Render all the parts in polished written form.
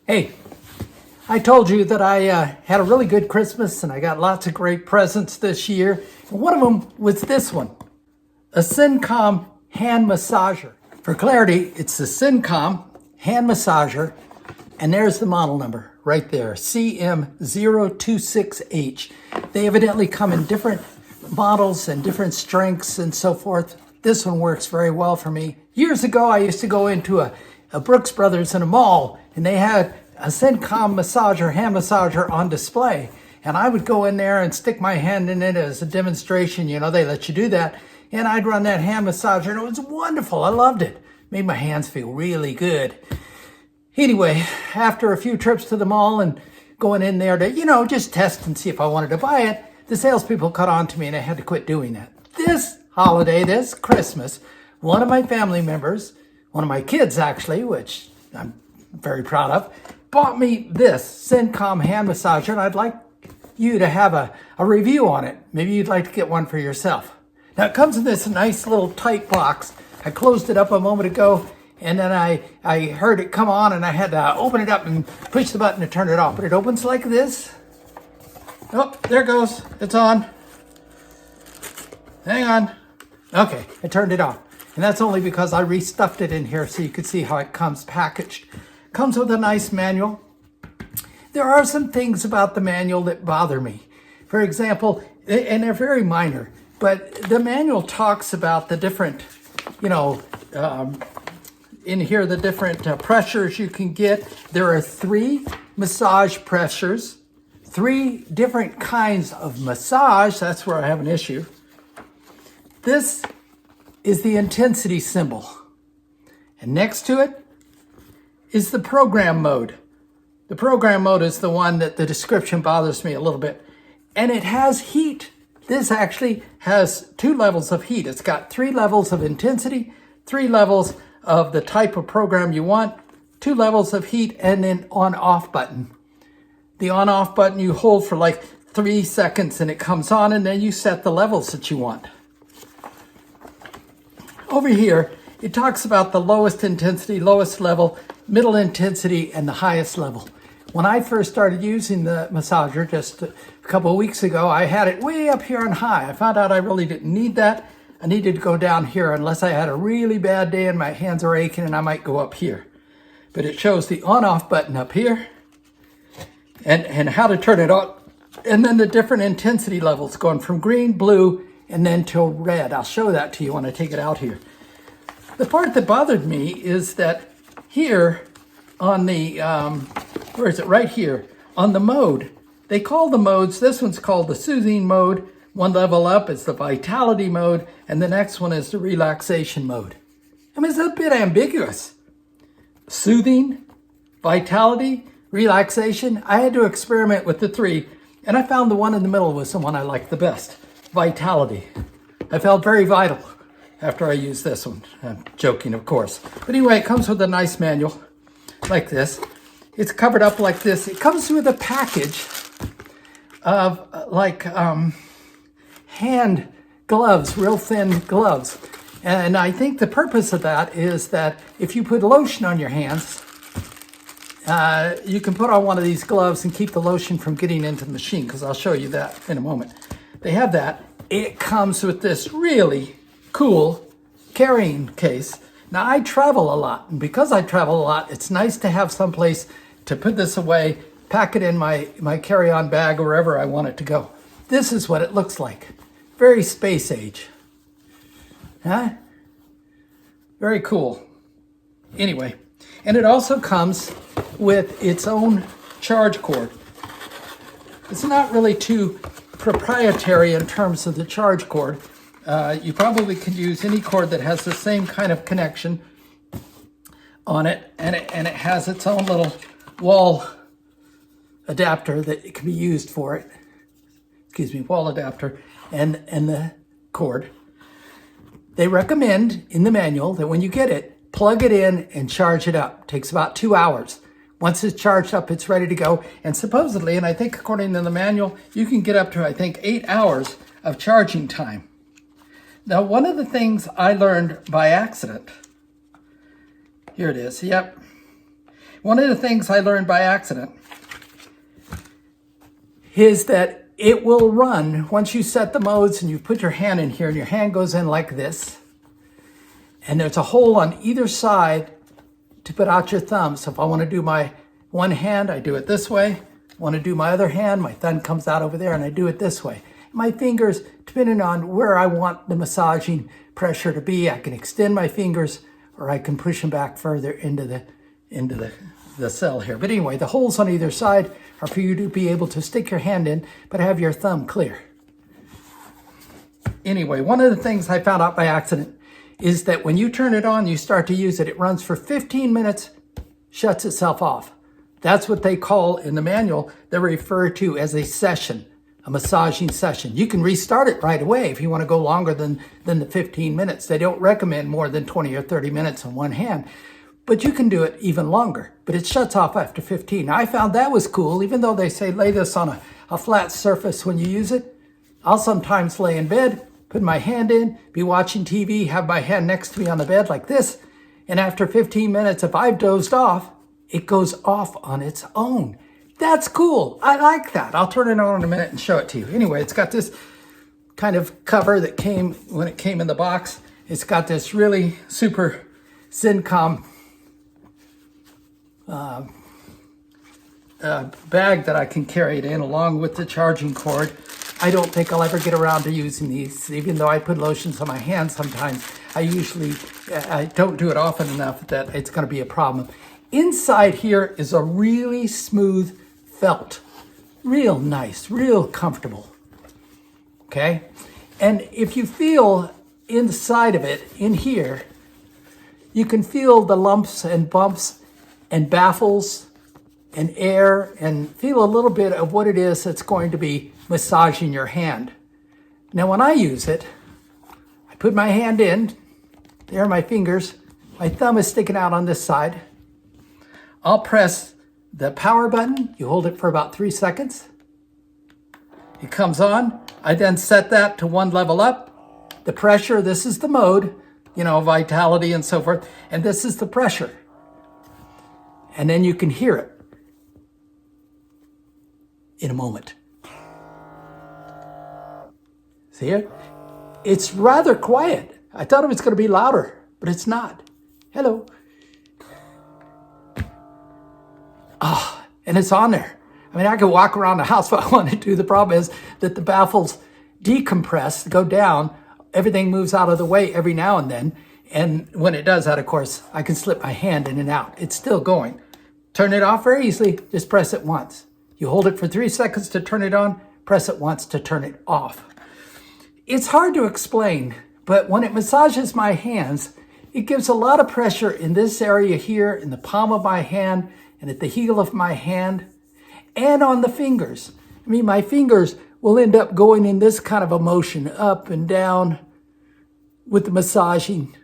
Hey, I told you that I had a really good Christmas and I got lots of great presents this year. And one of them was this one, a CINCOM Hand Massager. For clarity, it's the CINCOM Hand Massager, and there's the model number right there, CM026H. They evidently come in different models and different strengths and so forth. This one works very well for me. Years ago, I used to go into a Brooks Brothers in a mall, and they had a CINCOM massager, hand massager on display. And I would go in there and stick my hand in it as a demonstration. You know, they let you do that. And I'd run that hand massager, and it was wonderful. I loved it. Made my hands feel really good. Anyway, after a few trips to the mall and going in there to, just test and see if I wanted to buy it, the salespeople caught on to me and I had to quit doing that. This holiday, this Christmas, one of my family members, one of my kids actually, which I'm very proud of, bought me this CINCOM hand massager, and I'd like you to have a review on it. Maybe you'd like to get one for yourself. Now it comes in this nice little tight box. I closed it up a moment ago, and then I heard it come on, and I had to open it up and push the button to turn it off. But it opens like this. Oh, there it goes. It's on. Hang on. Okay, I turned it off. And that's only because I restuffed it in here so you could see how it comes packaged. Comes with a nice manual. There are some things about the manual that bother me. For example, and they're very minor, but the manual talks about the different, in here, the different pressures you can get. There are 3 massage pressures, 3 different kinds of massage. That's where I have an issue. This is the intensity symbol. And next to it is the program mode. The program mode is the one that the description bothers me a little bit. And it has heat. This actually has 2 levels of heat. It's got 3 levels of intensity, 3 levels of the type of program you want, 2 levels of heat, and an on-off button. The on-off button you hold for like 3 seconds and it comes on, and then you set the levels that you want. Over here, it talks about the lowest intensity, lowest level, middle intensity, and the highest level. When I first started using the massager just a couple of weeks ago, I had it way up here on high. I found out I really didn't need that. I needed to go down here unless I had a really bad day and my hands are aching, and I might go up here. But it shows the on-off button up here and how to turn it on. And then the different intensity levels going from green, blue, and then till red. I'll show that to you when I take it out here. The part that bothered me is that here on the, where is it? Right here on the mode. They call the modes, this one's called the soothing mode. One level up is the vitality mode, and the next one is the relaxation mode. I mean, it's a bit ambiguous. Soothing, vitality, relaxation. I had to experiment with the 3, and I found the one in the middle was the one I liked the best. Vitality. I felt very vital after I used this one. I'm joking, of course. But anyway, it comes with a nice manual like this. It's covered up like this. It comes with a package of hand gloves, real thin gloves. And I think the purpose of that is that if you put lotion on your hands, you can put on one of these gloves and keep the lotion from getting into the machine, because I'll show you that in a moment. They have that. It comes with this really cool carrying case. Now, I travel a lot, and because I travel a lot, it's nice to have someplace to put this away, pack it in my carry-on bag wherever I want it to go. This is what it looks like. Very space age. Huh? Very cool. Anyway, and it also comes with its own charge cord. It's not really too proprietary in terms of the charge cord. You probably could use any cord that has the same kind of connection on it, and it has its own little wall adapter that it can be used for it. Excuse me, wall adapter and the cord. They recommend in the manual that when you get it, plug it in and charge it up. It takes about 2 hours. Once it's charged up, it's ready to go. And supposedly, and I think according to the manual, you can get up to, 8 hours of charging time. Now, one of the things I learned by accident, here it is, yep. One of the things I learned by accident is that it will run once you set the modes and you put your hand in here and your hand goes in like this. And there's a hole on either side to put out your thumb. So if I want to do my one hand, I do it this way. Want to do my other hand, my thumb comes out over there and I do it this way. My fingers, depending on where I want the massaging pressure to be, I can extend my fingers or I can push them back further into the cell here. But anyway, the holes on either side are for you to be able to stick your hand in, but have your thumb clear. Anyway, one of the things I found out by accident is that when you turn it on, you start to use it, it runs for 15 minutes, shuts itself off. That's what they call in the manual, they refer to as a session, a massaging session. You can restart it right away if you want to go longer than the 15 minutes. They don't recommend more than 20 or 30 minutes on one hand, but you can do it even longer, but it shuts off after 15. I found that was cool, even though they say lay this on a flat surface when you use it. I'll sometimes lay in bed, put my hand in, be watching TV, have my hand next to me on the bed like this, and after 15 minutes, if I've dozed off, it goes off on its own. That's cool. I like that. I'll turn it on in a minute and show it to you. Anyway, it's got this kind of cover that came when it came in the box. It's got this really super CINCOM bag that I can carry it in along with the charging cord. I don't think I'll ever get around to using these, even though I put lotions on my hands sometimes. I don't do it often enough that it's going to be a problem. Inside here is a really smooth felt, real nice, real comfortable, okay? And if you feel inside of it, in here, you can feel the lumps and bumps and baffles and air and feel a little bit of what it is that's going to be massaging your hand. Now, when I use it, I put my hand in, there are my fingers, my thumb is sticking out on this side. I'll press the power button. You hold it for about 3 seconds. It comes on. I then set that to one level up. The pressure, this is the mode, vitality and so forth. And this is the pressure. And then you can hear it in a moment. See it? It's rather quiet. I thought it was going to be louder, but it's not. Hello. Oh, and it's on there. I mean, I could walk around the house if I wanted to. The problem is that the baffles decompress, go down. Everything moves out of the way every now and then. And when it does that, of course, I can slip my hand in and out. It's still going. Turn it off very easily. Just press it once. You hold it for 3 seconds to turn it on. Press it once to turn it off. It's hard to explain, but when it massages my hands, it gives a lot of pressure in this area here, in the palm of my hand, and at the heel of my hand, and on the fingers. I mean, my fingers will end up going in this kind of a motion, up and down with the massaging.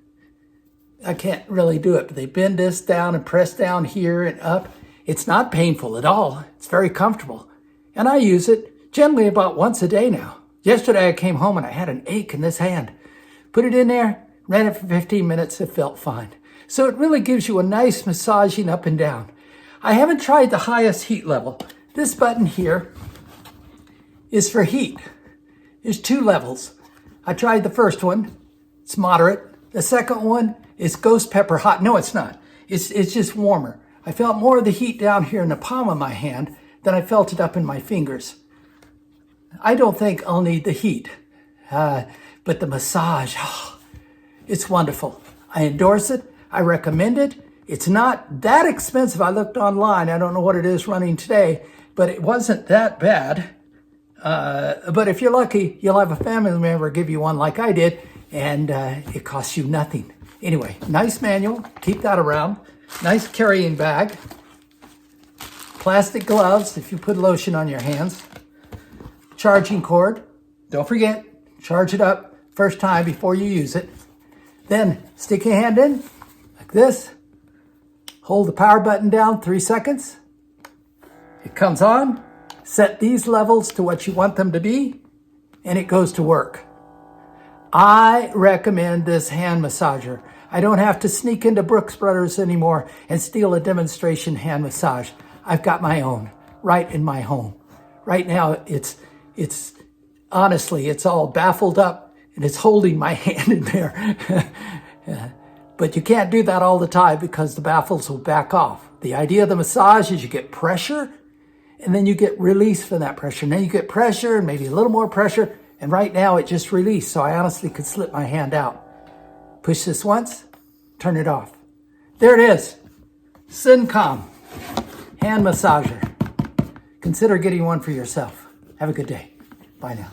I can't really do it, but they bend this down and press down here and up. It's not painful at all. It's very comfortable. And I use it generally about once a day now. Yesterday I came home and I had an ache in this hand. Put it in there, ran it for 15 minutes, it felt fine. So it really gives you a nice massaging up and down. I haven't tried the highest heat level. This button here is for heat. There's 2 levels. I tried the first one. It's moderate. The second one is ghost pepper hot. No, it's not. It's just warmer. I felt more of the heat down here in the palm of my hand than I felt it up in my fingers. I don't think I'll need the heat, but the massage, it's wonderful. I endorse it. I recommend it. It's not that expensive. I looked online. I don't know what it is running today, but it wasn't that bad. But if you're lucky, you'll have a family member give you one like I did, and it costs you nothing. Anyway, nice manual. Keep that around. Nice carrying bag. Plastic gloves if you put lotion on your hands. Charging cord. Don't forget, charge it up first time before you use it. Then stick your hand in like this. Hold the power button down 3 seconds. It comes on. Set these levels to what you want them to be, and it goes to work. I recommend this hand massager. I don't have to sneak into Brooks Brothers anymore and steal a demonstration hand massage. I've got my own right in my home. Right now, it's honestly, it's all baffled up and it's holding my hand in there. But you can't do that all the time because the baffles will back off. The idea of the massage is you get pressure and then you get release from that pressure. And then you get pressure and maybe a little more pressure. And right now it just released. So I honestly could slip my hand out. Push this once, turn it off. There it is. CINCOM Hand Massager. Consider getting one for yourself. Have a good day. Bye now.